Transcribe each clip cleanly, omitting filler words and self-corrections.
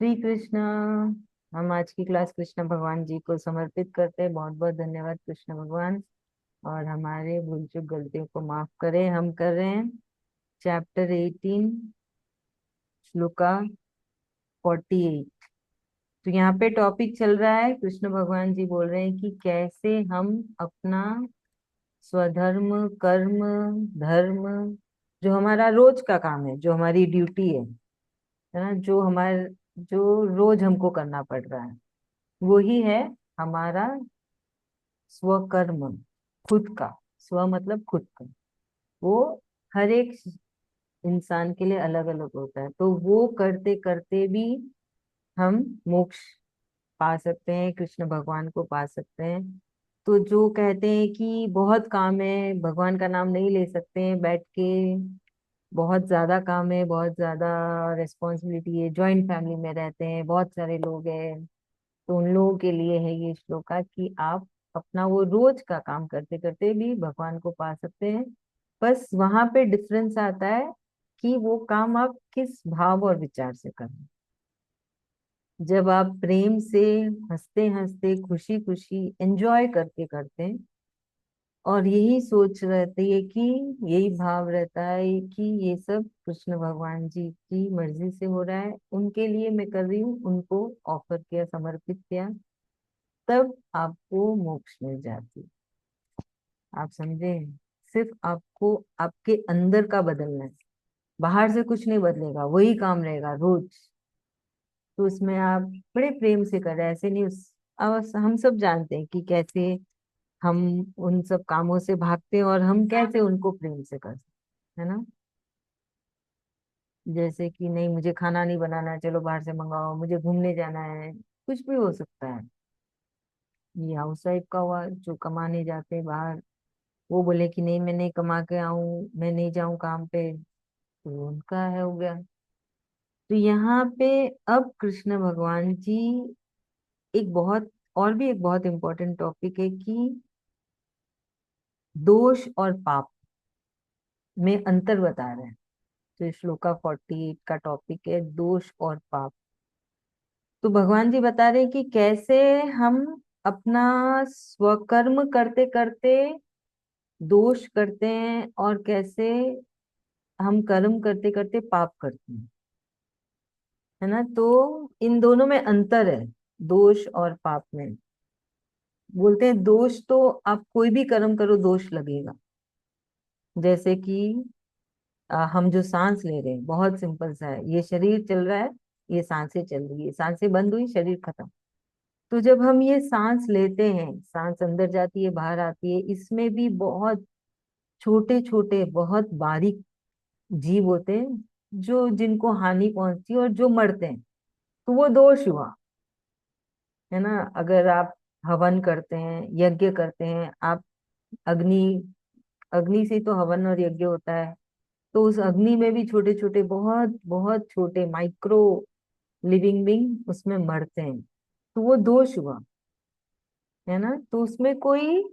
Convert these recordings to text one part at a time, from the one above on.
श्री कृष्ण। हम आज की क्लास कृष्ण भगवान जी को समर्पित करते हैं। बहुत बहुत धन्यवाद कृष्ण भगवान। और हमारे भूल चूक गलतियों को माफ करें। हम कर रहे हैं चैप्टर 18, श्लोका 48। तो यहाँ पे टॉपिक चल रहा है, कृष्ण भगवान जी बोल रहे हैं कि कैसे हम अपना स्वधर्म, कर्म, धर्म, जो हमारा रोज का काम है, जो हमारी ड्यूटी है ना, जो रोज हमको करना पड़ रहा है, वो ही है हमारा स्वकर्म। खुद का स्व मतलब खुद का। वो हर एक इंसान के लिए अलग अलग होता है, तो वो करते करते भी हम मोक्ष पा सकते हैं, कृष्ण भगवान को पा सकते हैं। तो जो कहते हैं कि बहुत काम है, भगवान का नाम नहीं ले सकते हैं बैठ के, बहुत ज्यादा काम है, बहुत ज्यादा रिस्पॉन्सिबिलिटी है, जॉइंट फैमिली में रहते हैं, बहुत सारे लोग हैं, तो उन लोगों के लिए है ये श्लोका कि आप अपना वो रोज का काम करते करते भी भगवान को पा सकते हैं। बस वहां पे डिफरेंस आता है कि वो काम आप किस भाव और विचार से करें। जब आप प्रेम से, हंसते हंसते, खुशी खुशी एंजॉय करके करते हैं, और यही सोच रहती है कि यही भाव रहता है कि ये सब कृष्ण भगवान जी की मर्जी से हो रहा है, उनके लिए मैं कर रही हूँ, उनको ऑफर किया, समर्पित किया, तब आपको मोक्ष मिल जाती है। आप समझे? सिर्फ आपको आपके अंदर का बदलना है, बाहर से कुछ नहीं बदलेगा, वही काम रहेगा रोज। तो उसमें आप बड़े प्रेम से कर रहे हैं, ऐसे नहीं अब हम सब जानते हैं कि कैसे हम उन सब कामों से भागते हैं और हम कैसे उनको प्रेम से कर सकते हैं, है ना। जैसे कि नहीं, मुझे खाना नहीं बनाना है, चलो बाहर से मंगाओ, मुझे घूमने जाना है, कुछ भी हो सकता है। ये हाउस वाइफ का हुआ, जो कमाने जाते हैं बाहर, वो बोले कि नहीं मैं नहीं कमा के आऊं, मैं नहीं जाऊं काम पे, तो उनका है हो गया। तो यहाँ पे अब कृष्ण भगवान जी एक बहुत और भी एक बहुत इंपॉर्टेंट टॉपिक है कि दोष और पाप में अंतर बता रहे हैं। तो श्लोका 48 का टॉपिक है दोष और पाप। तो भगवान जी बता रहे हैं कि कैसे हम अपना स्वकर्म करते करते दोष करते हैं, और कैसे हम कर्म करते करते पाप करते हैं, है ना। तो इन दोनों में अंतर है, दोष और पाप में। बोलते हैं दोष तो आप कोई भी कर्म करो दोष लगेगा। जैसे कि हम जो सांस ले रहे हैं, बहुत सिंपल सा है, ये शरीर चल रहा है, ये सांसें चल रही है, सांसें बंद हुई, शरीर खत्म। तो जब हम ये सांस लेते हैं, सांस अंदर जाती है, बाहर आती है, इसमें भी बहुत छोटे छोटे, बहुत बारीक जीव होते हैं, जो जिनको हानि पहुंचती है और जो मरते हैं। तो वो दोष हुआ, है ना। अगर आप हवन करते हैं, यज्ञ करते हैं, आप अग्नि, अग्नि से तो हवन और यज्ञ होता है, तो उस अग्नि में भी छोटे छोटे, बहुत बहुत छोटे माइक्रो लिविंग बींग उसमें मरते हैं, तो वो दोष हुआ, है ना। तो उसमें कोई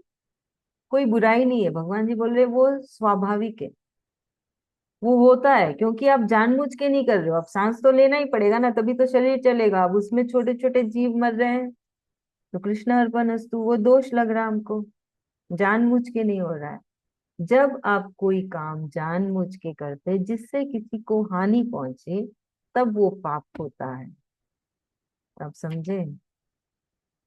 कोई बुराई नहीं है, भगवान जी बोल रहे वो स्वाभाविक है, वो होता है, क्योंकि आप जानबूझ के नहीं कर रहे हो। अब सांस तो लेना ही पड़ेगा ना, तभी तो शरीर चलेगा। अब उसमें छोटे छोटे जीव मर रहे हैं, तो कृष्ण अर्पणस्तु, वो दोष लग रहा है हमको, जानबूझ के नहीं हो रहा है। जब आप कोई काम जानबूझ के करते हैं जिससे किसी को हानि पहुंचे, तब वो पाप होता है। आप समझे?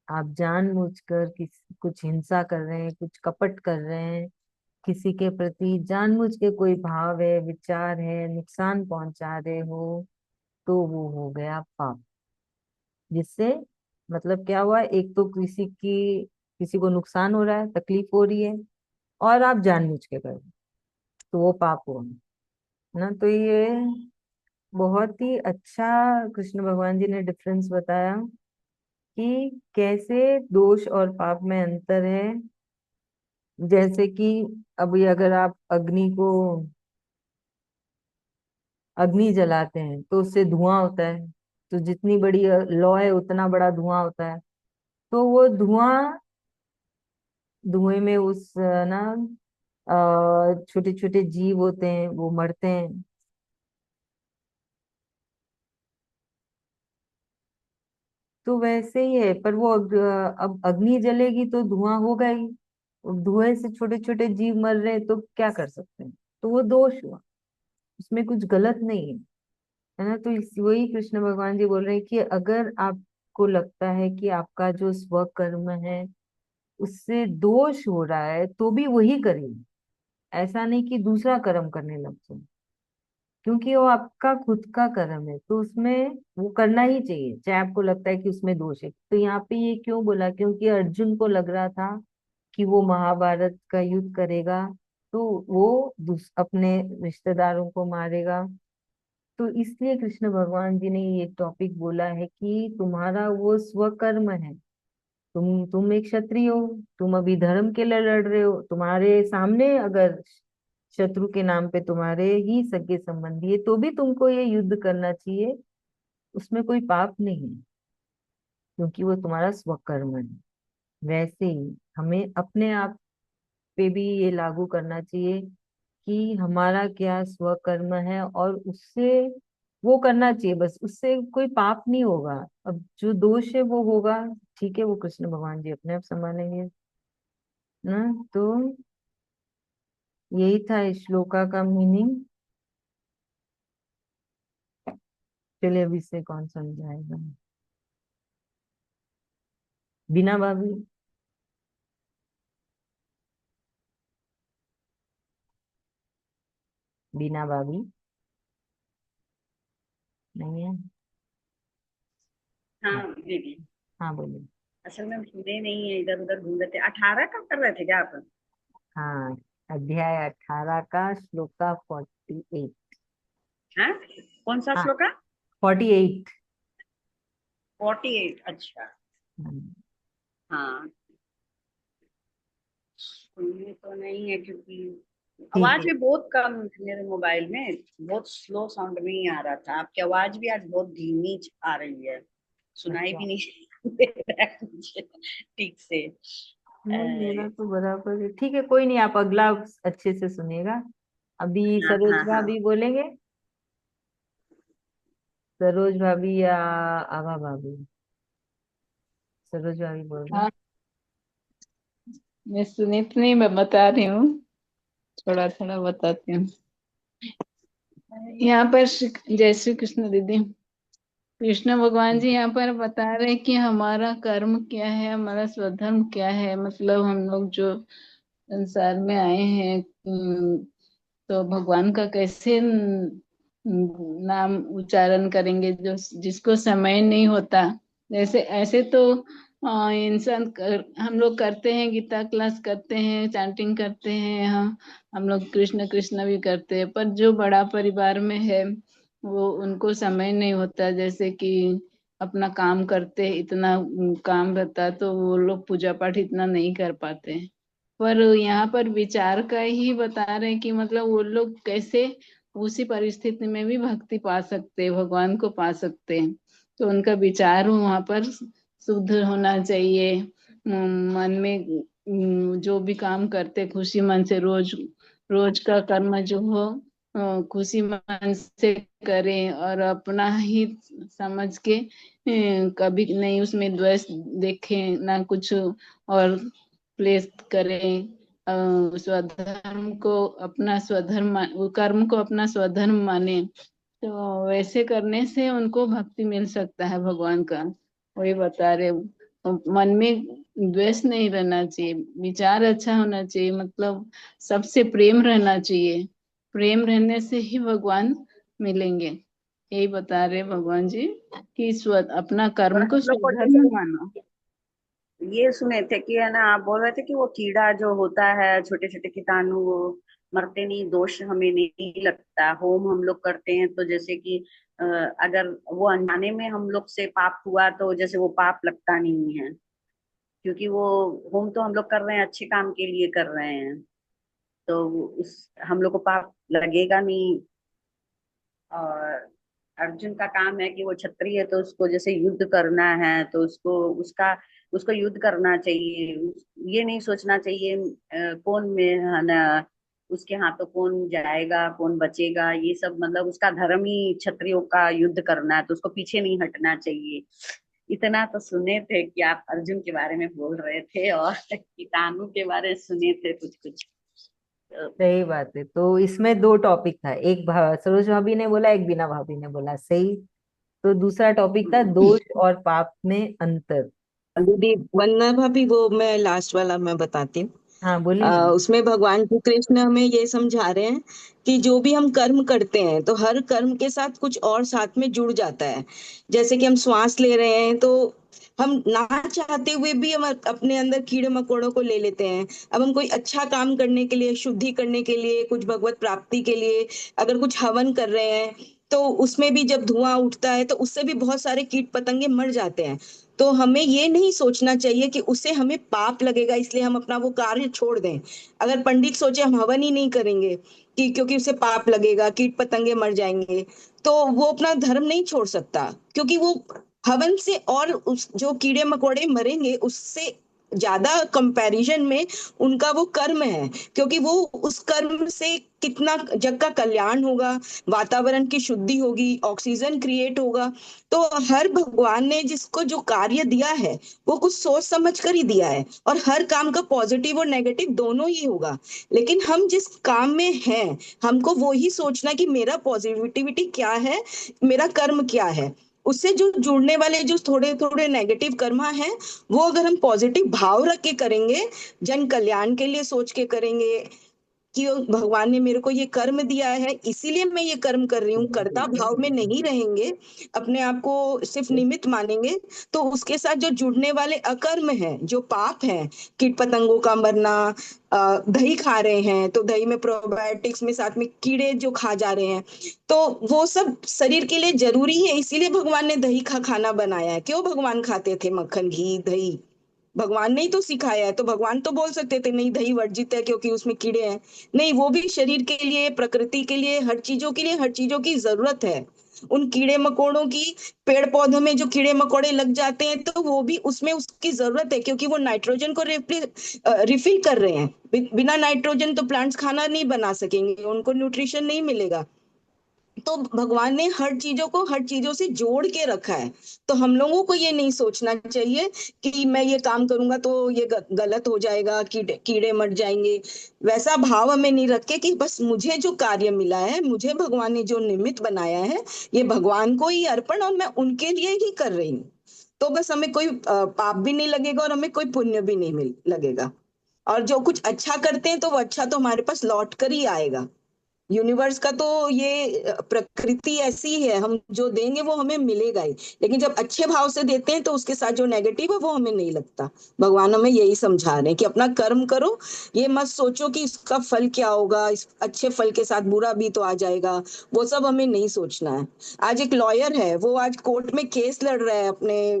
आप जानबूझकर किसी कुछ हिंसा कर रहे हैं, कुछ कपट कर रहे हैं, किसी के प्रति जानबूझ के कोई भाव है, विचार है, नुकसान पहुंचा रहे हो, तो वो हो गया पाप। जिससे मतलब क्या हुआ, एक तो किसी को नुकसान हो रहा है, तकलीफ हो रही है, और आप जानबूझ के कर रहे हो, तो वो पाप हुआ ना। तो ये बहुत ही अच्छा कृष्ण भगवान जी ने डिफरेंस बताया कि कैसे दोष और पाप में अंतर है। जैसे कि अभी अगर आप अग्नि जलाते हैं तो उससे धुआं होता है, तो जितनी बड़ी लौ है उतना बड़ा धुआं होता है। तो वो धुएं में उस ना छोटे छोटे जीव होते हैं, वो मरते हैं। तो वैसे ही है, पर वो अब अग्नि जलेगी तो धुआं होगा ही, और धुएं से छोटे छोटे जीव मर रहे हैं, तो क्या कर सकते हैं। तो वो दोष हुआ, उसमें कुछ गलत नहीं है ना। तो वही कृष्ण भगवान जी बोल रहे हैं कि अगर आपको लगता है कि आपका जो स्व कर्म है उससे दोष हो रहा है, तो भी वही करिए। ऐसा नहीं कि दूसरा कर्म करने लग जाए, क्योंकि वो आपका खुद का कर्म है, तो उसमें वो करना ही चाहिए, चाहे आपको लगता है कि उसमें दोष है। तो यहाँ पे ये क्यों बोला, क्योंकि अर्जुन को लग रहा था कि वो महाभारत का युद्ध करेगा तो वो अपने रिश्तेदारों को मारेगा। तो इसलिए कृष्ण भगवान जी ने ये टॉपिक बोला है कि तुम्हारा वो स्वकर्म है। तुम एक क्षत्रिय हो, तुम अभी धर्म के लिए लड़ रहे हो, तुम्हारे सामने अगर शत्रु के नाम पे तुम्हारे ही सगे संबंधी है, तो भी तुमको ये युद्ध करना चाहिए। उसमें कोई पाप नहीं है, क्योंकि वो तुम्हारा स्वकर्म है। वैसे ही हमें अपने आप पे भी ये लागू करना चाहिए कि हमारा क्या स्वकर्म है, और उससे वो करना चाहिए, बस उससे कोई पाप नहीं होगा। अब जो दोष है वो होगा, ठीक है, वो कृष्ण भगवान जी अपने आप संभालेंगे ना। तो यही था इस श्लोका का मीनिंग। चलिए अब इसे कौन समझाएगा। बिना भाभी। बिना भाभी नहीं है। हाँ। हाँ दीदी। हाँ बोलिए। असल में हम सुने नहीं है, इधर उधर घूम रहे थे। 18 का कर रहे थे क्या आप? हाँ, अध्याय 18 का श्लोका 48। हाँ, कौन सा हाँ, श्लोक है? 48। 48, अच्छा। हाँ, सुनने तो नहीं है क्योंकि ठीक आवाज है। भी बहुत कम थी मेरे मोबाइल में। बहुत स्लो साउंड में ही आ रहा था। आपकी आवाज भी आज बहुत धीमी आ रही है। सुनाई अच्छा, भी नहीं दे रहा है मुझे ठीक से। नहीं मेरा तो बराबर है, ठीक है, कोई नहीं, आप अगला अच्छे से सुनिएगा। अभी हाँ हाँ सरोज हाँ। भाभी बोलेंगे। सरोज भाभी या आभा भाभी। सरोज भाभी बोल रहे हैं। हाँ, मैं सुनी तो नहीं, मैं बता रही हूँ, थोड़ा थोड़ा बताती हूँ। यहाँ पर जय श्री कृष्ण दीदी। कृष्ण भगवान जी यहाँ पर बता रहे हैं कि हमारा कर्म क्या है, हमारा स्वधर्म क्या है। मतलब हम लोग जो संसार में आए हैं, तो भगवान का कैसे नाम उच्चारण करेंगे, जो जिसको समय नहीं होता। जैसे ऐसे तो इंसान हम लोग करते हैं, गीता क्लास करते हैं, चैंटिंग करते हैं, हम लोग कृष्ण कृष्ण भी करते हैं, पर जो बड़ा परिवार में है वो उनको समय नहीं होता। जैसे कि अपना काम करते हैं, इतना काम रहता है, तो वो लोग पूजा पाठ इतना नहीं कर पाते हैं। पर यहाँ पर विचार का ही बता रहे हैं कि मतलब वो लोग कैसे उसी परिस्थिति में भी भक्ति पा सकते हैं, भगवान को पा सकते हैं। तो उनका विचार वहां पर शुद्ध होना चाहिए। मन में जो भी काम करते खुशी मन से, रोज रोज का कर्म जो हो खुशी मन से करें, और अपना ही समझ के कभी नहीं उसमें द्वेष देखें ना कुछ, और प्लेस करें। स्वधर्म को अपना स्वधर्म वो कर्म को अपना स्वधर्म माने। तो वैसे करने से उनको भक्ति मिल सकता है भगवान का। वही बता रहे। मन में द्वेष नहीं रहना चाहिए, विचार अच्छा होना चाहिए, मतलब सबसे प्रेम रहना चाहिए। प्रेम रहने से ही भगवान मिलेंगे। यही बता रहे भगवान जी कि अपना और कर्म को हम लोग को जैसे स्वधर्म मानो। ये सुने थे कि है ना, आप बोल रहे थे कि वो कीड़ा जो होता है, छोटे छोटे कीटाणु, वो मरते नहीं, दोष हमें नहीं लगता। होम हम लोग करते हैं तो जैसे कि अगर वो अनजाने में हम लोग से पाप हुआ तो जैसे वो पाप लगता नहीं है, क्योंकि वो होम तो हम लोग कर रहे हैं, अच्छे काम के लिए कर रहे हैं। तो उस हम लोग को पाप लगेगा नहीं। और अर्जुन का काम है कि वो क्षत्रिय है, तो उसको जैसे युद्ध करना है तो उसको युद्ध करना चाहिए। ये नहीं सोचना चाहिए कौन में है ना, उसके हाथों कौन जाएगा कौन बचेगा, ये सब मतलब उसका धर्म ही क्षत्रियों का युद्ध करना है, तो उसको पीछे नहीं हटना चाहिए। इतना तो सुने थे कि आप अर्जुन के बारे में बोल रहे थे और कीटाणु के बारे में सुने थे कुछ कुछ। तो सही बात है। तो इसमें दो टॉपिक था, एक सरोज भाभी ने बोला, एक बीना भाभी ने बोला, सही। तो दूसरा टॉपिक था दोष और पाप में अंतर। दीदी वंदना भाभी, वो मैं लास्ट वाला मैं बताती हूँ। हाँ बोलिए ना। उसमें भगवान श्री कृष्ण हमें ये समझा रहे हैं कि जो भी हम कर्म करते हैं तो हर कर्म के साथ कुछ और साथ में जुड़ जाता है। जैसे कि हम श्वास ले रहे हैं तो हम ना चाहते हुए भी हम अपने अंदर कीड़े मकोड़ों को ले लेते हैं। अब हम कोई अच्छा काम करने के लिए, शुद्धि करने के लिए, कुछ भगवत प्राप्ति के लिए अगर कुछ हवन कर रहे हैं तो उसमें भी जब धुआं उठता है तो उससे भी बहुत सारे कीट पतंगे मर जाते हैं। तो हमें ये नहीं सोचना चाहिए कि उससे हमें पाप लगेगा इसलिए हम अपना वो कार्य छोड़ दें। अगर पंडित सोचे हम हवन ही नहीं करेंगे कि क्योंकि उससे पाप लगेगा, कीट पतंगे मर जाएंगे, तो वो अपना धर्म नहीं छोड़ सकता। क्योंकि वो हवन से और उस जो कीड़े मकोड़े मरेंगे उससे ज्यादा कंपैरिजन में उनका वो कर्म है। क्योंकि वो उस कर्म से कितना जग का कल्याण होगा, वातावरण की शुद्धि होगी, ऑक्सीजन क्रिएट होगा। तो हर भगवान ने जिसको जो कार्य दिया है वो कुछ सोच समझ कर ही दिया है, और हर काम का पॉजिटिव और नेगेटिव दोनों ही होगा। लेकिन हम जिस काम में हैं हमको वो ही सोचना कि मेरा पॉजिटिविटी क्या है, मेरा कर्म क्या है। उससे जो जुड़ने वाले जो थोड़े थोड़े नेगेटिव कर्म हैं वो अगर हम पॉजिटिव भाव रख के करेंगे, जन कल्याण के लिए सोच के करेंगे कि भगवान ने मेरे को ये कर्म दिया है इसीलिए मैं ये कर्म कर रही हूँ, कर्ता भाव में नहीं रहेंगे, अपने आप को सिर्फ निमित्त मानेंगे, तो उसके साथ जो जुड़ने वाले अकर्म हैं, जो पाप हैं, कीट पतंगों का मरना, दही खा रहे हैं तो दही में प्रोबायोटिक्स में साथ में कीड़े जो खा जा रहे हैं, तो वो सब शरीर के लिए जरूरी है। इसीलिए भगवान ने दही का खाना बनाया है। क्यों भगवान खाते थे मक्खन घी दही? भगवान ने ही तो सिखाया है। तो भगवान तो बोल सकते थे नहीं दही वर्जित है क्योंकि उसमें कीड़े हैं। नहीं, वो भी शरीर के लिए, प्रकृति के लिए, हर चीजों के लिए, हर चीजों की जरूरत है। उन कीड़े मकोड़ों की, पेड़ पौधों में जो कीड़े मकोड़े लग जाते हैं तो वो भी उसमें उसकी जरूरत है, क्योंकि वो नाइट्रोजन को रिफिल कर रहे हैं। बिना नाइट्रोजन तो प्लांट्स खाना नहीं बना सकेंगे, उनको न्यूट्रिशन नहीं मिलेगा। तो भगवान ने हर चीजों को हर चीजों से जोड़ के रखा है। तो हम लोगों को ये नहीं सोचना चाहिए कि मैं ये काम करूंगा तो ये गलत हो जाएगा, कीड़े कीड़े मर जाएंगे। वैसा भाव हमें नहीं रखे कि बस मुझे जो कार्य मिला है, मुझे भगवान ने जो निमित्त बनाया है, ये भगवान को ही अर्पण और मैं उनके लिए ही कर रही हूँ। तो बस हमें कोई पाप भी नहीं लगेगा और हमें कोई पुण्य भी नहीं मिल लगेगा। और जो कुछ अच्छा करते हैं तो वो अच्छा तो हमारे पास लौट कर ही आएगा। यूनिवर्स का तो ये प्रकृति ऐसी है, हम जो देंगे वो हमें मिलेगा ही। लेकिन जब अच्छे भाव से देते हैं तो उसके साथ जो नेगेटिव है वो हमें नहीं लगता। भगवान हमें यही समझा रहे हैं कि अपना कर्म करो, ये मत सोचो कि इसका फल क्या होगा, इस अच्छे फल के साथ बुरा भी तो आ जाएगा। वो सब हमें नहीं सोचना है। आज एक लॉयर है, वो आज कोर्ट में केस लड़ रहा है अपने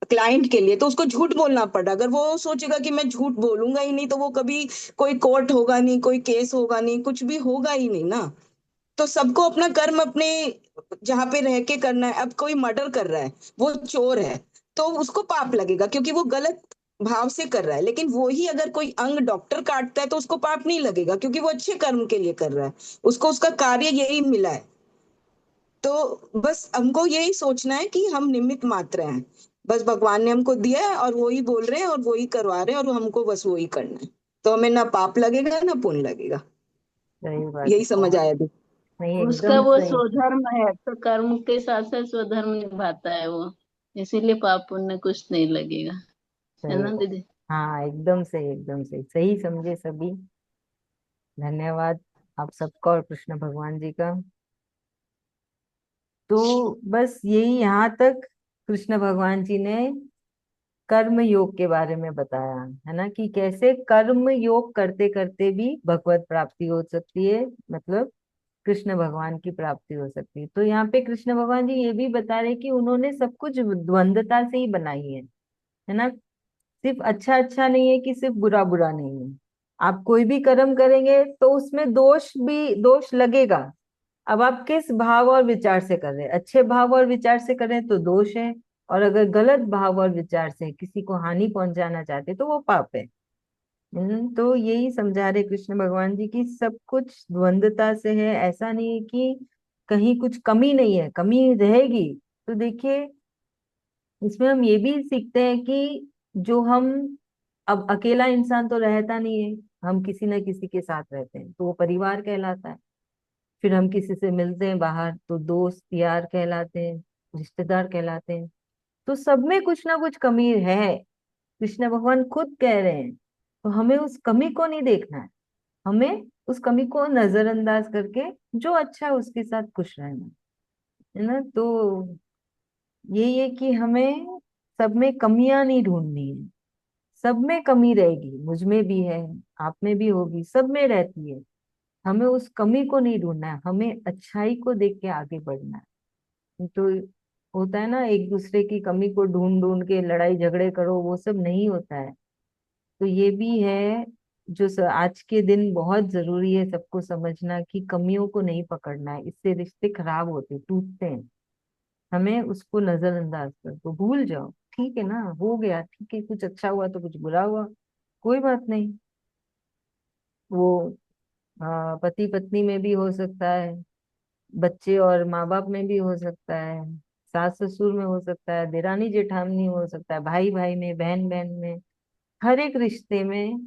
क्लाइंट के लिए, तो उसको झूठ बोलना पड़ा। अगर वो सोचेगा कि मैं झूठ बोलूंगा ही नहीं तो वो कभी कोई कोर्ट होगा नहीं, कोई केस होगा नहीं, कुछ भी होगा ही नहीं ना। तो सबको अपना कर्म अपने जहाँ पे रह के करना है। अब कोई मर्डर कर रहा है, वो चोर है, तो उसको पाप लगेगा क्योंकि वो गलत भाव से कर रहा है। लेकिन वो ही अगर कोई अंग डॉक्टर काटता है तो उसको पाप नहीं लगेगा क्योंकि वो अच्छे कर्म के लिए कर रहा है, उसको उसका कार्य यही मिला है। तो बस हमको यही सोचना है कि हम निमित्त मात्र हैं। बस भगवान ने हमको दिया है और वो ही बोल रहे हैं और वो ही करवा रहे हैं और हमको बस वो ही करना है। तो हमें ना पाप लगेगा ना पुण्य लगेगा। सही बात है, यही समझ बहुत। आया थी। नहीं, उसका एकदम वो सही। स्वधर्म है तो कर्म के साथ साथ स्वधर्म निभाता है वो, इसीलिए पाप पुण्य कुछ नहीं लगेगा। है सही ना बात। दीदी? हाँ एकदम सही, एकदम सही, सही समझे सभी। धन्यवाद आप सबका और कृष्ण भगवान जी का। तो बस यही यहाँ तक कृष्ण भगवान जी ने कर्म योग के बारे में बताया, है ना, कि कैसे कर्म योग करते करते भी भगवत प्राप्ति हो सकती है, मतलब कृष्ण भगवान की प्राप्ति हो सकती है। तो यहाँ पे कृष्ण भगवान जी ये भी बता रहे कि उन्होंने सब कुछ द्वंद्वता से ही बनाई है ना। सिर्फ अच्छा अच्छा नहीं है कि सिर्फ बुरा बुरा नहीं है। आप कोई भी कर्म करेंगे तो उसमें दोष भी दोष लगेगा। अब आप किस भाव और विचार से कर रहे हैं, अच्छे भाव और विचार से करें तो दोष है, और अगर गलत भाव और विचार से किसी को हानि पहुंचाना चाहते तो वो पाप है। तो यही समझा रहे कृष्ण भगवान जी की सब कुछ द्वंद्वता से है। ऐसा नहीं है कि कहीं कुछ कमी नहीं है, कमी रहेगी। तो देखिए इसमें हम ये भी सीखते हैं कि जो हम, अब अकेला इंसान तो रहता नहीं है, हम किसी न किसी के साथ रहते हैं तो वो परिवार कहलाता है। फिर हम किसी से मिलते हैं बाहर तो दोस्त यार कहलाते हैं, रिश्तेदार कहलाते हैं। तो सब में कुछ ना कुछ कमी है, कृष्ण भगवान खुद कह रहे हैं। तो हमें उस कमी को नहीं देखना है, हमें उस कमी को नजरअंदाज करके जो अच्छा है उसके साथ खुश रहना है ना। तो यही है कि हमें सब में कमियां नहीं ढूंढनी है। सब में कमी रहेगी, मुझ में भी है, आप में भी होगी, सब में रहती है। हमें उस कमी को नहीं ढूंढना है, हमें अच्छाई को देख के आगे बढ़ना है। तो होता है ना, एक दूसरे की कमी को ढूंढ ढूंढ के लड़ाई झगड़े करो, वो सब नहीं होता है। तो ये भी है जो आज के दिन बहुत जरूरी है सबको समझना, कि कमियों को नहीं पकड़ना है, इससे रिश्ते खराब होते टूटते हैं। हमें उसको नजरअंदाज कर दो, भूल जाओ, ठीक है ना, हो गया, ठीक है, कुछ अच्छा हुआ तो कुछ बुरा हुआ, कोई बात नहीं। वो पति पत्नी में भी हो सकता है, बच्चे और माँ बाप में भी हो सकता है, सास ससुर में हो सकता है, देरानी जेठानी हो सकता है, भाई भाई में, बहन बहन में। हर एक रिश्ते में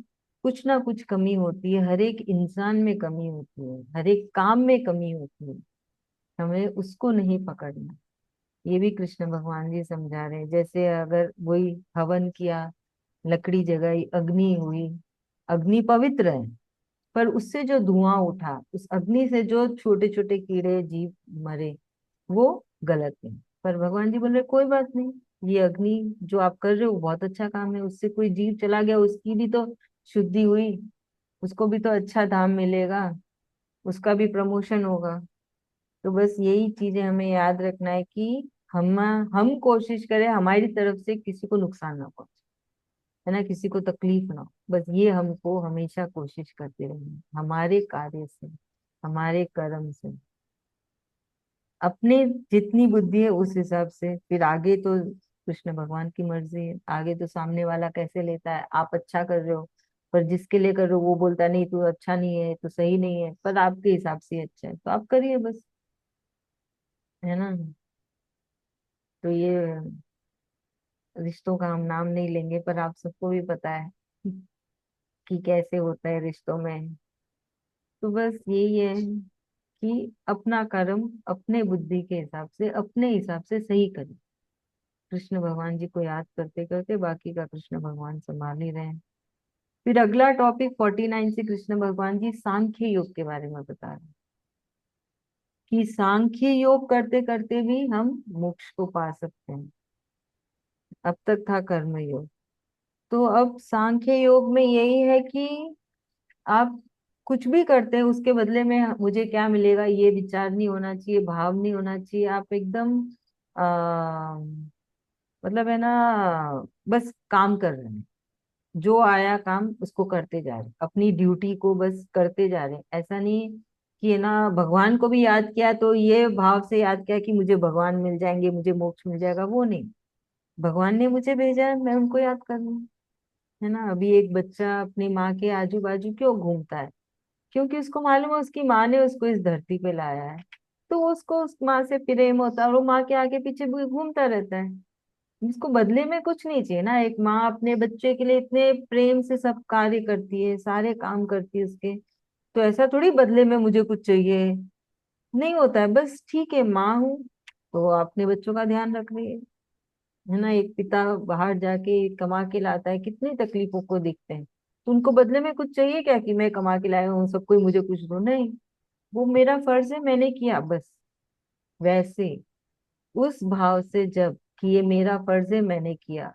कुछ ना कुछ कमी होती है, हर एक इंसान में कमी होती है, हर एक काम में कमी होती है। हमें उसको नहीं पकड़ना। ये भी कृष्ण भगवान जी समझा रहे हैं। जैसे अगर वही हवन किया, लकड़ी जगाई, अग्नि हुई, अग्नि पवित्र है, पर उससे जो धुआं उठा, उस अग्नि से जो छोटे छोटे कीड़े जीव मरे, वो गलत है। पर भगवान जी बोल रहे कोई बात नहीं, ये अग्नि जो आप कर रहे हो बहुत अच्छा काम है, उससे कोई जीव चला गया, उसकी भी तो शुद्धि हुई, उसको भी तो अच्छा धाम मिलेगा, उसका भी प्रमोशन होगा। तो बस यही चीजें हमें याद रखना है कि हम कोशिश करें हमारी तरफ से किसी को नुकसान ना पहुंचे, है ना, किसी को तकलीफ ना हो। बस ये हमको हमेशा कोशिश करते रहना, हमारे कार्य से, हमारे कर्म से, अपने जितनी बुद्धि है उस हिसाब से। फिर आगे तो कृष्ण भगवान की मर्जी है, आगे तो सामने वाला कैसे लेता है। आप अच्छा कर रहे हो, पर जिसके लिए कर रहे हो वो बोलता है नहीं तू अच्छा नहीं है, तू सही नहीं है, पर आपके हिसाब से अच्छा है तो आप करिए बस, है ना। तो ये रिश्तों का हम नाम नहीं लेंगे, पर आप सबको भी पता है कि कैसे होता है रिश्तों में। तो बस यही है कि अपना कर्म अपने बुद्धि के हिसाब से, अपने हिसाब से सही करें। कृष्ण भगवान जी को याद करते करते बाकी का कृष्ण भगवान संभाल ही रहे हैं। फिर अगला टॉपिक 49 से कृष्ण भगवान जी सांख्य योग के बारे में बता रहे हैं कि सांख्य योग करते करते भी हम मोक्ष को पा सकते हैं। अब तक था कर्म योग, तो अब सांख्य योग में यही है कि आप कुछ भी करते हैं उसके बदले में मुझे क्या मिलेगा ये विचार नहीं होना चाहिए, भाव नहीं होना चाहिए। आप एकदम आ, मतलब है ना, बस काम कर रहे हैं, जो आया काम उसको करते जा रहे हैं, अपनी ड्यूटी को बस करते जा रहे हैं। ऐसा नहीं कि है ना भगवान को भी याद किया तो ये भाव से याद किया कि मुझे भगवान मिल जाएंगे, मुझे मोक्ष मिल जाएगा, वो नहीं। भगवान ने मुझे भेजा है, मैं उनको याद कर लूँ, है ना। अभी एक बच्चा अपनी माँ के आजू बाजू क्यों घूमता है? क्योंकि उसको मालूम है उसकी माँ ने उसको इस धरती पे लाया है, तो उसको उस माँ से प्रेम होता है और वो माँ के आगे पीछे भी घूमता रहता है। इसको बदले में कुछ नहीं चाहिए ना। एक माँ अपने बच्चे के लिए इतने प्रेम से सब कार्य करती है, सारे काम करती है उसके, तो ऐसा थोड़ी बदले में मुझे कुछ चाहिए, नहीं होता है। बस ठीक है, माँ हूँ तो अपने बच्चों का ध्यान रख रही है ना। एक पिता बाहर जाके कमा के लाता है, कितनी तकलीफों को देखते हैं, तो उनको बदले में कुछ चाहिए क्या कि मैं कमा के लाया हूँ सब कोई मुझे कुछ दो? नहीं, वो मेरा फर्ज है, मैंने किया बस। वैसे उस भाव से जब कि ये मेरा फर्ज है, मैंने किया,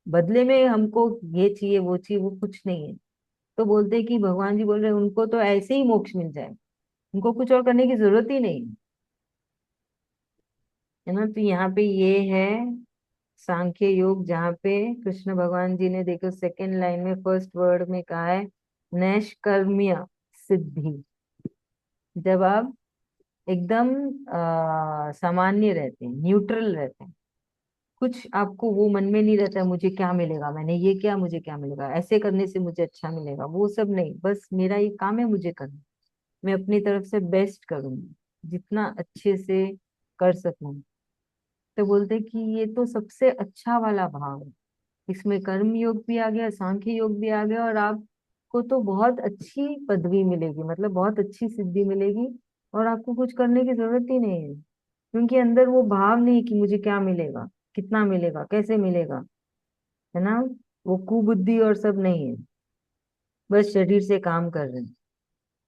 बदले में हमको ये चाहिए वो चाहिए, वो कुछ नहीं है। तो बोलते हैं कि भगवान जी बोल रहे हैं उनको तो ऐसे ही मोक्ष मिल जाए, उनको कुछ और करने की जरूरत ही नहीं, है ना। तो यहाँ पे ये है सांख्य योग, जहाँ पे कृष्ण भगवान जी ने देखो सेकेंड लाइन में फर्स्ट वर्ड में कहा है नैष्कर्म्य सिद्धि। जब आप एकदम सामान्य रहते हैं, न्यूट्रल रहते हैं, कुछ आपको वो मन में नहीं रहता है मुझे क्या मिलेगा, मैंने ये किया मुझे क्या मिलेगा, ऐसे करने से मुझे अच्छा मिलेगा, वो सब नहीं। बस मेरा ये काम है, मुझे करना, मैं अपनी तरफ से बेस्ट करूंगी, जितना अच्छे से कर सकूं। तो बोलते हैं कि ये तो सबसे अच्छा वाला भाव है, इसमें कर्म योग भी आ गया, सांख्य योग भी आ गया, और आपको तो बहुत अच्छी पदवी मिलेगी, मतलब बहुत अच्छी सिद्धि मिलेगी, और आपको कुछ करने की जरूरत ही नहीं है, क्योंकि अंदर वो भाव नहीं कि मुझे क्या मिलेगा, कितना मिलेगा, कैसे मिलेगा, है ना। वो कुबुद्धि और सब नहीं है, बस शरीर से काम कर रहे हैं।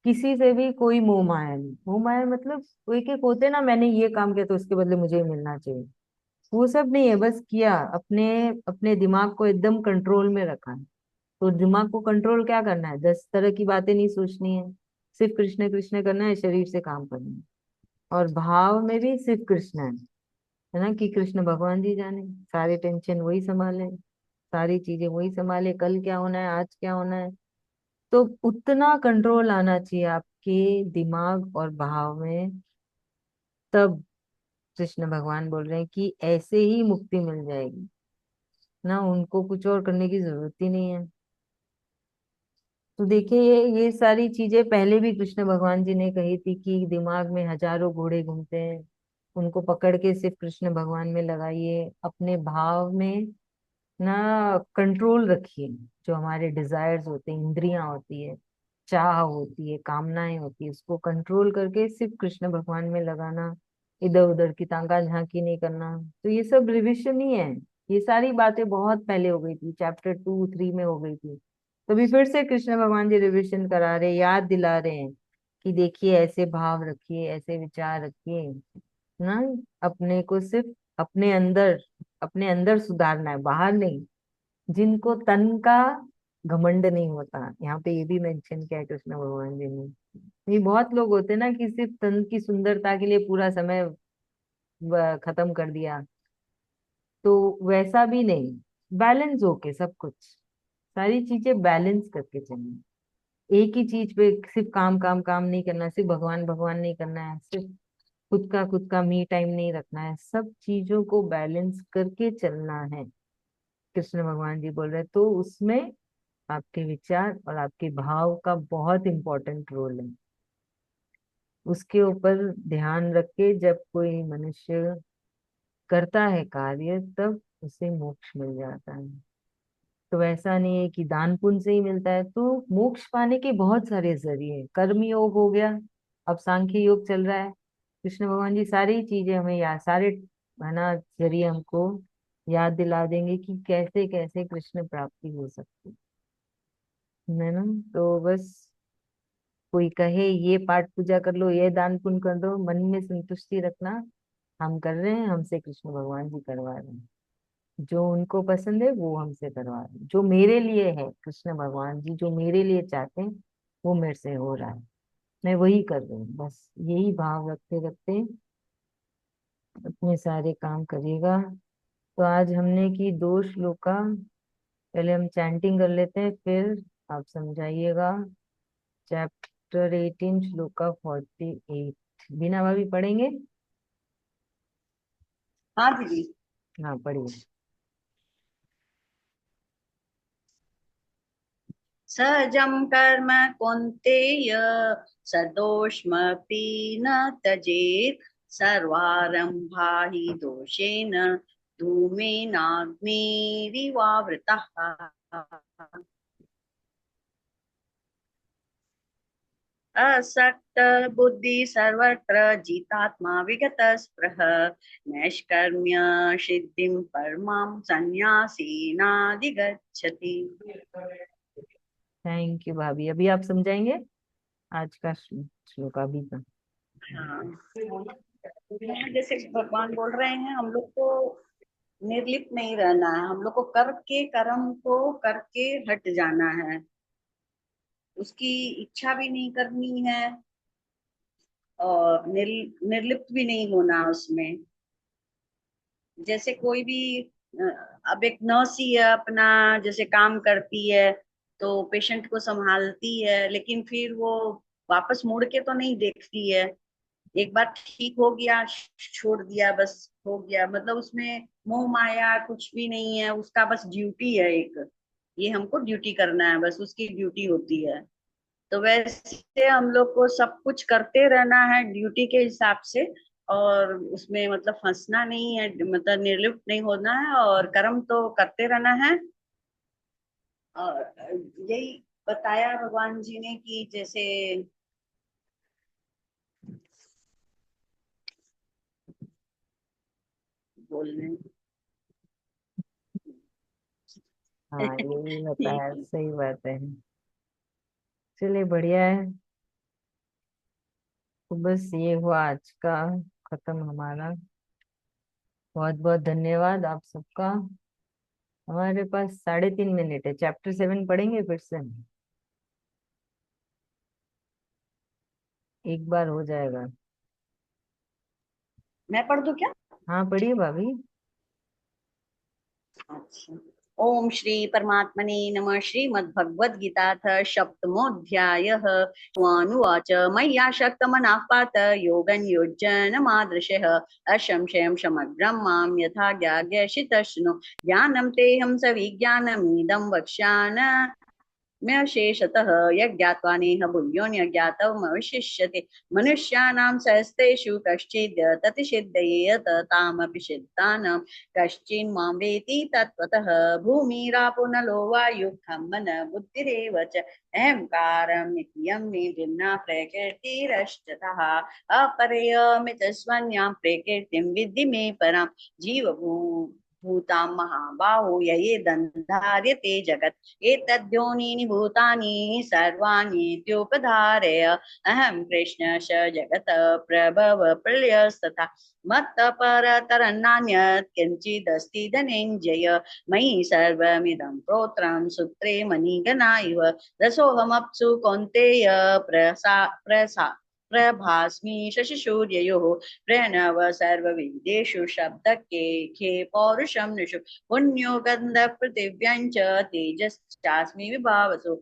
किसी से भी कोई मोह माया नहीं, मोह माया मतलब कोई एक एक होते ना, मैंने ये काम किया तो उसके बदले मुझे ही मिलना चाहिए, वो सब नहीं है, बस किया, अपने अपने दिमाग को एकदम कंट्रोल में रखा है। तो दिमाग को कंट्रोल क्या करना है, 10 तरह की बातें नहीं सोचनी है, सिर्फ कृष्ण कृष्ण करना है, शरीर से काम करना है, और भाव में भी सिर्फ कृष्ण है ना, कि कृष्ण भगवान जी जाने, सारे टेंशन वही संभाले, सारी चीजें वही संभाले, कल क्या होना है, आज क्या होना है। तो उतना कंट्रोल आना चाहिए आपके दिमाग और भाव में, तब कृष्ण भगवान बोल रहे हैं कि ऐसे ही मुक्ति मिल जाएगी ना, उनको कुछ और करने की जरूरत ही नहीं है। तो देखिए ये सारी चीजें पहले भी कृष्ण भगवान जी ने कही थी कि दिमाग में हजारों घोड़े घूमते हैं, उनको पकड़ के सिर्फ कृष्ण भगवान में लगाइए, अपने भाव में ना कंट्रोल रखिए। जो हमारे डिजायर्स होते हैं, इंद्रियां होती है, चाह होती है, कामनाएं होती है, उसको कंट्रोल करके सिर्फ कृष्ण भगवान में लगाना, इधर उधर की तांगा झांकी नहीं करना। तो ये सब रिविजन ही है, ये सारी बातें बहुत पहले हो गई थी, चैप्टर 2 3 में हो गई थी। तो अभी फिर से कृष्ण भगवान जी रिविजन करा रहे, याद दिला रहे हैं कि देखिए ऐसे भाव रखिए, ऐसे विचार रखिए ना, अपने को सिर्फ अपने अंदर सुधारना है, बाहर नहीं। जिनको तन का घमंड नहीं होता, यहाँ पे ये भी मेंशन किया है कृष्ण भगवान जी ने। ये बहुत लोग होते हैं ना कि सिर्फ तन की सुंदरता के लिए पूरा समय खत्म कर दिया, तो वैसा भी नहीं, बैलेंस होके सब कुछ, सारी चीजें बैलेंस करके चलनी। एक ही चीज पे सिर्फ काम काम काम नहीं करना, सिर्फ भगवान भगवान नहीं करना है, सिर्फ खुद का मी टाइम नहीं रखना है, सब चीजों को बैलेंस करके चलना है, कृष्ण भगवान जी बोल रहे हैं। तो उसमें आपके विचार और आपके भाव का बहुत इंपॉर्टेंट रोल है। उसके ऊपर ध्यान रख के जब कोई मनुष्य करता है कार्य, तब उसे मोक्ष मिल जाता है। तो ऐसा नहीं है कि दान पुण्य से ही मिलता है, तो मोक्ष पाने के बहुत सारे जरिए हैं। कर्म योग हो गया, अब सांख्य योग चल रहा है, कृष्ण भगवान जी सारी चीजें हमें याद, सारे है ना जरिए हमको याद दिला देंगे कि कैसे कैसे कृष्ण प्राप्ति हो सकती है ना। तो बस कोई कहे ये पाठ पूजा कर लो, ये दान पुण्य कर दो, मन में संतुष्टि रखना, हम कर रहे हैं, हमसे कृष्ण भगवान जी करवा रहे हैं, जो उनको पसंद है वो हमसे करवा रहे हैं, जो मेरे लिए है कृष्ण भगवान जी जो मेरे लिए चाहते हैं वो मेरे से हो रहा है, मैं वही कर रही हूँ। बस यही भाव रखते रखते अपने सारे काम करिएगा। तो आज हमने की 2 श्लोका, पहले हम चैंटिंग कर लेते हैं, फिर आप समझाइएगा। चैप्टर 18 श्लोका 48, बिना भाभी पढ़ेंगे। हाँ दीदी। हाँ पढ़िए। सहजं कर्म कौन्तेय सदोषमपि न त्यजेत् सर्वारम्भा हि दोषेण धूमेनाग्निरिवावृताः। असक्त बुद्धि सर्वत्र जितात्मा विगत स्पृह नैष्कर्म्य सिद्धिं परमां संन्यासेनाधिगच्छति। थैंक यू भाभी, अभी आप समझाएंगे आज का श्लोका भी का। हाँ, जैसे भगवान बोल रहे हैं हम लोग को निर्लिप्त नहीं रहना है, हम लोग को करके कर्म को करके हट जाना है, उसकी इच्छा भी नहीं करनी है और निर्लिप्त भी नहीं होना उसमें। जैसे कोई भी अ, अब एक नर्स ही है, अपना जैसे काम करती है तो पेशेंट को संभालती है, लेकिन फिर वो वापस मुड़ के तो नहीं देखती है। एक बार ठीक हो गया, छोड़ दिया, बस हो गया, मतलब उसमें मोह माया कुछ भी नहीं है, उसका बस ड्यूटी है एक, ये हमको ड्यूटी करना है, बस उसकी ड्यूटी होती है। तो वैसे हम लोग को सब कुछ करते रहना है ड्यूटी के हिसाब से, और उसमें मतलब फंसना नहीं है, मतलब निर्लिप्त नहीं होना है, और कर्म तो करते रहना है। और यही बताया भगवान जी ने कि जैसे बोलने हाँ यही ठीक बताया, है। सही बात है। चलिए बढ़िया है। तो बस ये हुआ आज का खत्म हमारा। बहुत बहुत धन्यवाद आप सबका। हमारे पास 3.5 मिनट है, चैप्टर 7 पढ़ेंगे फिर से, एक बार हो जाएगा। मैं पढ़ दूं क्या? हाँ पढ़िए भाभी। अच्छा। ओम श्री परमात्मने नमः। श्रीमद्भगवद्गीताथ सप्तमोऽध्यायः। उवाच मय्यासक्तमनः पार्थ योगं युज्यनमादृशः असंशयं समग्रं मां यथा ज्ञास्यसि ज्ञानं तेऽहं सविज्ञानमिदं वक्ष्यामि शेषतः यज्ञात्वा नेह भूयोऽन्यज्ञातमवशिष्यते। मनुष्याणां सहस्रेषु कश्चिद् ततिसिद्धयेत तामपि सिद्धानां कश्चिन्मां वेति तत्त्वतः। भूमिरापो नलो वायुः खं मनः बुद्धिरेव च अहङ्कारं नित्यं मे भिन्ना प्रकृतिरष्टतः। अपरयमितस्वन्यां प्रकृतिं विद्धि मे परां जीवभू भूतां महाबाहो ययेदन्धार्यते जगत् एतद्योनीनि भूतानि सर्वाणीत्युपधारय अहं कृष्णश जगत प्रभव प्रलयस्तथा मत्तः परतरन्नान्यत् किञ्चिदस्ति धनञ्जय। मयि सर्वमिदं प्रोत्रं सूत्रे मणिगणा इव रसोऽहमप्सु कौन्तेय प्रसा प्रसा प्रभास्मि शशिसूर्ययोः प्रणव सर्ववेदेषु शब्दके खे पौरुषं नृषु पुण्यो गन्धपृथिव्यां च तेजश्चास्मि विभावसु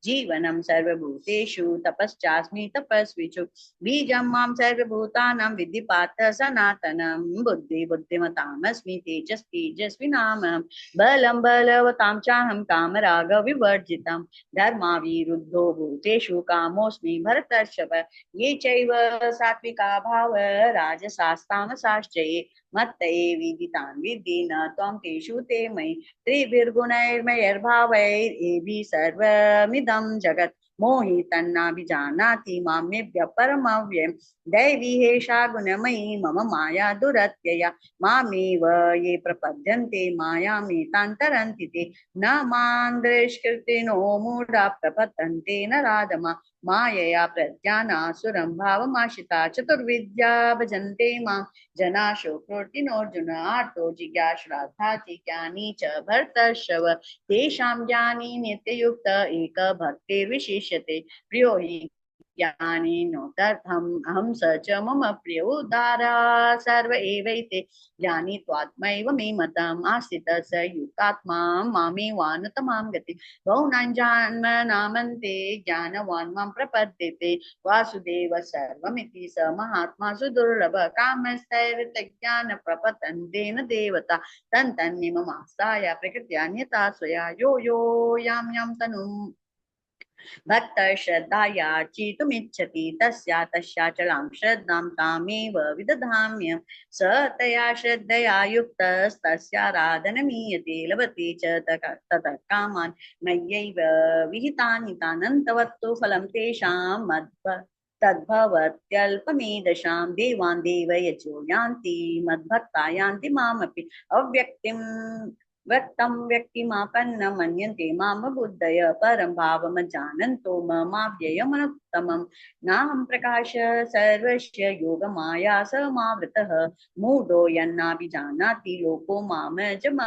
जीवनं सर्वभूतेषु तपश्चास्मि तपस्विषु बीजं मां सर्वभूतानां विद्धि पार्थ सनातनं बुद्धि बुद्धिमतामस्मि तेजस् तेजस्विनामहं बलं बलवतां चाहं कामरागविवर्जितं धर्माविरुद्धो भूतेषु कामोऽस्मि भरतर्षभ ये चैव सात्विका भाव राजसास्तामसाश्च ये मत्त एवेदितान् विद्धि न त्वं तेषु ते मयि त्रिभिर्गुणैर्मयैर्भावैरेभिः सर्वमिदं जगत् मोहितन्नाभिजानाति मामेभ्यः परमव्ययम् दैवी हेषा गुणमयी मम माया दुरत्यया मामेव ये प्रपद्यन्ते मायामेतां ते न मां दुष्कृतिनो मूढा प्रपतन्ते न राधमा मायया प्रज्ञानासुरं भावमाशिता चतुर्विद्या भजन्ते मां जनाशो कृतिनोऽर्जुन आर्तो जिज्ञासुरार्थाति ज्ञानी च भरतर्षभ तेषां ज्ञानी नित्ययुक्त एक भक्तिर्विशिष्यते प्रियो हि ज्ञानिनोतर्थम् अहं स च मम प्रिय उदारा सर्व एवैते ज्ञानी त्वात्मैव मे मतम् आस्थितः स युक्तात्मा मामेवानुत्तमां गतिम् बहुनां जन्मनामन्ते ज्ञानवान् मां प्रपद्यते वासुदेव सर्वमिति स महात्मा सुदुर्लभ कामस्तैर्तज्ञान प्रपतन्तेन देवता तन्तन्निममास्ताय प्रकृत्यान्यथा स्वया यो यो यां यां तनुम् भक्त श्रद्धायार्चितुमिच्छति तस्या तस्याचलां श्रद्धां तामेव विदधाम्यहं स तया श्रद्धया युक्तस्तस्याराधनमीयते लभते च ततः कामान् मय्यैव विहितानि तानन्तवत्तु फलं तेषां तद्भवत्यल्पमेधसां देवान् देवयजो यान्ति मद्भक्ता यान्ति मामपि अव्यक्तिं व्यक्तं व्यक्तिमापन्न मन्यन्ते माम बुद्धय परं भावमजानन्तो ममाव्ययमनुत्तमं नाहं प्रकाश सर्वस्य योगमाया समावृतः मूढो यन्नाभिजानाति लोको मामजम